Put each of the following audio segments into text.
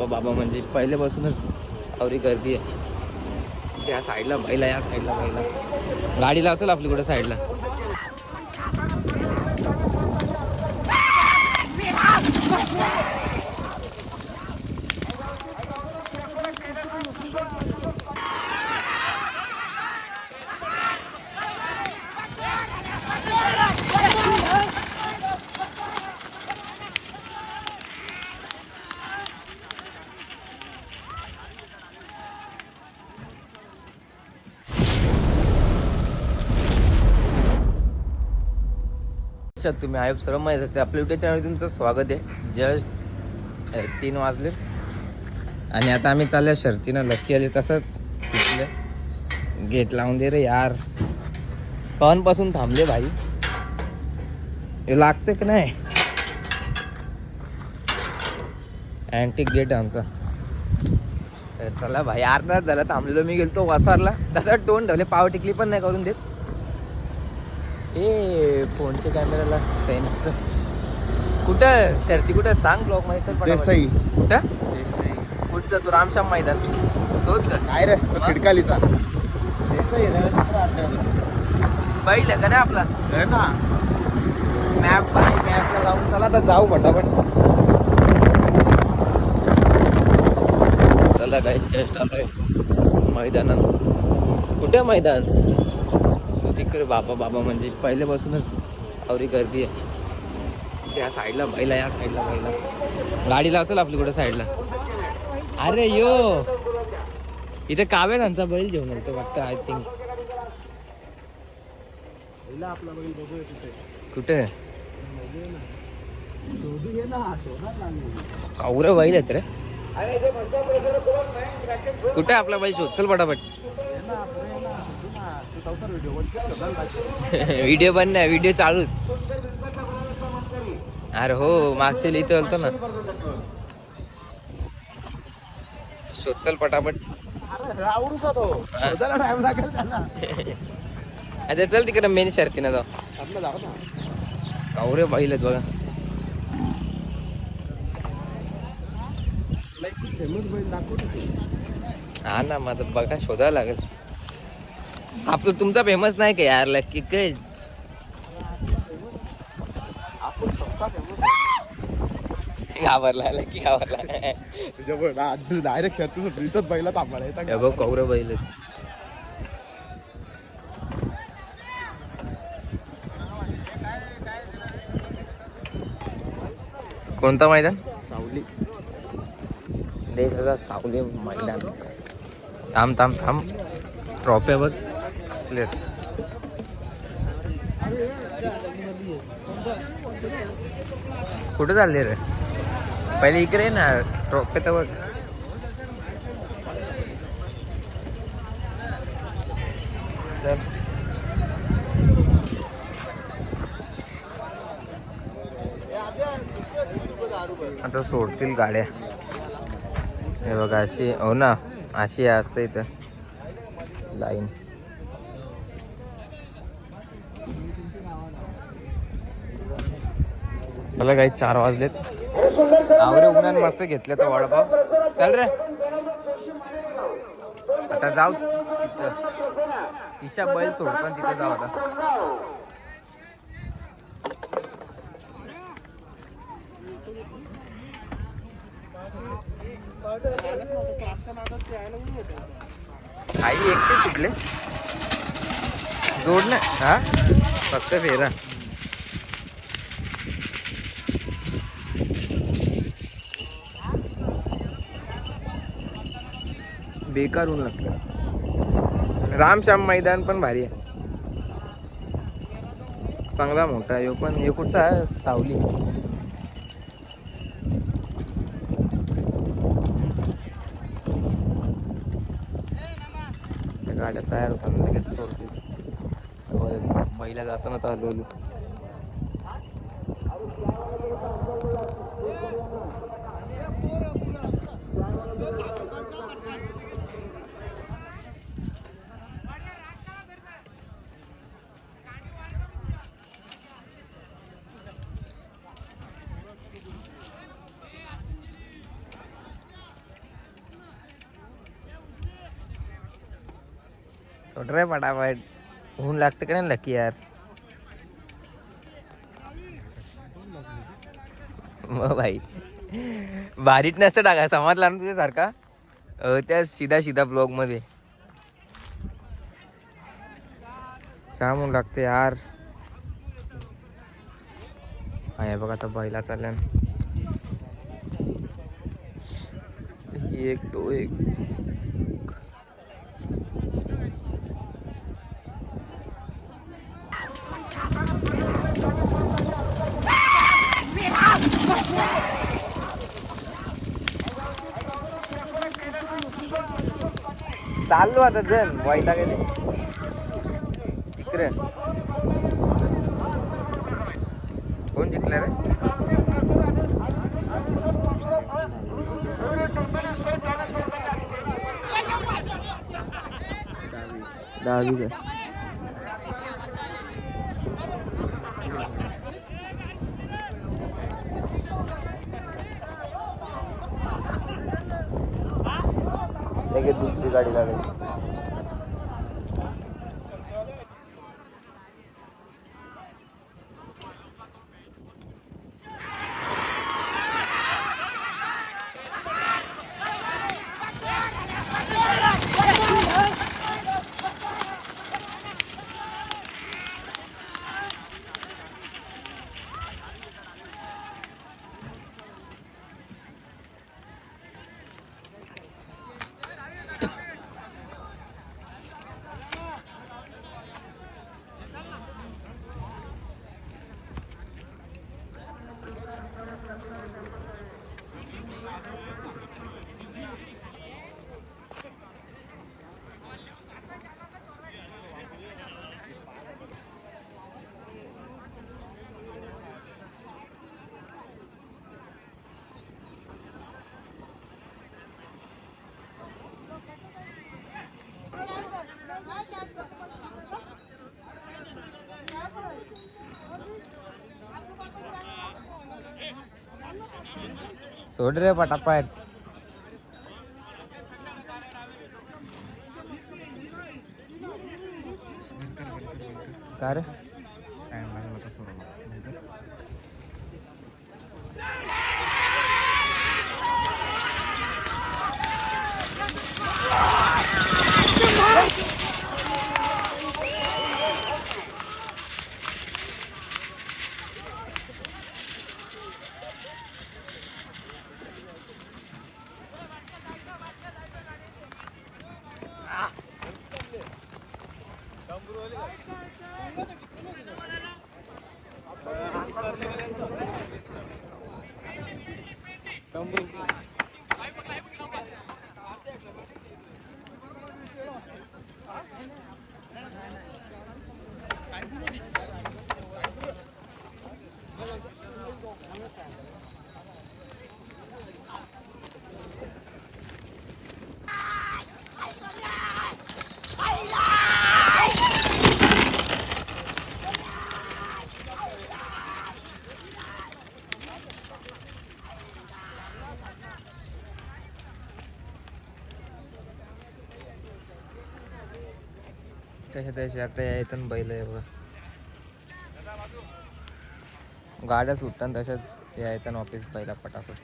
बाबा म्हणजे पहिल्यापासूनच आवरी गर्दी आहे. त्या साईडला बैला, या साईडला बैला. गाडी लावचल आपली कुठे साईडला. तुम्ही आयोग सर्व माहीत असते आपल्या युट्यूब चॅनल तुमचं स्वागत आहे. जस्ट 3 वाजले आणि आता आम्ही चालल्या शर्तीनं. लक्की आले तसंच तिथले गेट लावून दे रे यार. पासून थांबले भाई. हे लागते की नाही. अँटिक गेट आहे आमचा. चला भाई अर्धा तास झाला थांबलेलो. मी गेलतो वासारला. तसं टोन ठेवले, पाव टिकली पण नाही करून देत. ए फोनच्या कॅमेराला पेनचं कुठं शर्ती कुठं सांग ब्लॉक माहिती देसाई कुठं देसाई कुठचं तू रामश्याम मैदान तोच का काय रे तो खिडकालीचा देसाई आहे ना दुसरा आठवलं बैल आहे का नाही आपला आहे ना. मॅपला जाऊन चला तर जाऊ फटाफट. चला काय जस्ट आलोय मैदानात. कुठे मैदान तिकडे. बाबा म्हणजे पहिल्यापासूनच आवरी गर्दी आहे. त्या साईडला बैला, या साईडला बैला. गाडी लावचल आपली कुठे साईडला. अरे यो इथे काव्या त्यांचा बैल घेऊन येतो वाटतं. आय थिंक आपला बैल बघूया कुठे शोधू ये ना. कावरं बैल आहेत रे. कुठे आपला बैल शोध चल पटापट. व्हिडिओ बन नाही, व्हिडिओ चालूच. अरे हो मागच्या इथे होतो ना. शोध चल पटापट. अच्छा चल तिकडे मेन शर्तीनं जाऊ. कावरे बैल आहेत बघा. फेमस बैल दाखवतो. हा ना मग बघा शोधायला लागेल. आपलं तुमचा फेमस नाही का यार लक्की काय. आपण स्वतः फेमस घाबरला लक्की घाबरला. तुझ्या डायरेक्ट शर्ती सुटलीतच बैला थांबायला बघ कौरव बैल. कोणता मैदान. सावली देख सावली मैदान. थांब थांब थांब. ट्रॉफ्या बघ असले. कुठे चालले रे. पहिले इकडे ना ट्रॉफी तर बघ. चल आता सोडतील गाड्या. हे बघा अशी हो ना अशी असते इथं लाईन. मला काही 4 वाजलेत. आवरे उन्हान मस्त घेतले तर वडापाव. चल रे आता जाऊ तिथं. ईशा बैल सोडताना तिथे जाऊ आता. आई एकटे सुटले जोड नाही. हा फक्त फेरा. बेकार ऊन लागतं. रामश्याम मैदान पण भारी आहे. चांगला मोठा आहे. पण हे कुठचा आहे सावली. गाड्या तयार होताना लगेच सोडते. बैला जाताना तर हलवलो. सोड रे पटापट ऊन लागतं का नाही लकी यार. मग भाई भारीत नसतं टाका समजला ना तुझ्यासारखा त्या सीधा ब्लॉग मध्ये जाम ऊन लागते यार. आहे बघा आता बैला चालल्या एक दो एक. चाललो आता जण वाईटा गेले इकडे. कोण जिंकलं रे. दहावी लगेच दुसरी गाडी लागली. सोड रे पटापट. का रे तशा तशा आता यायचं बैल आहे बघा. गाड्या सुटतात तशाच यायचं ऑफिस पहिला पटापट.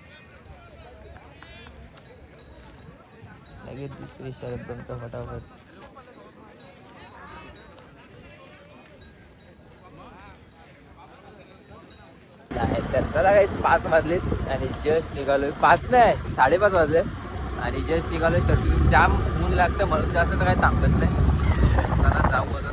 लगेच दुसरी शर्यत जमतं फटाफट. तर चला काही 5 वाजलेत आणि जस्ट निघालोय. 5 नाही 5:30 वाजले आणि जस्ट निघालोय. सर्टिफिकेट जाम ऊन लागतं म्हणून जास्त तर काही थांबत नाही. चला जाऊ आता.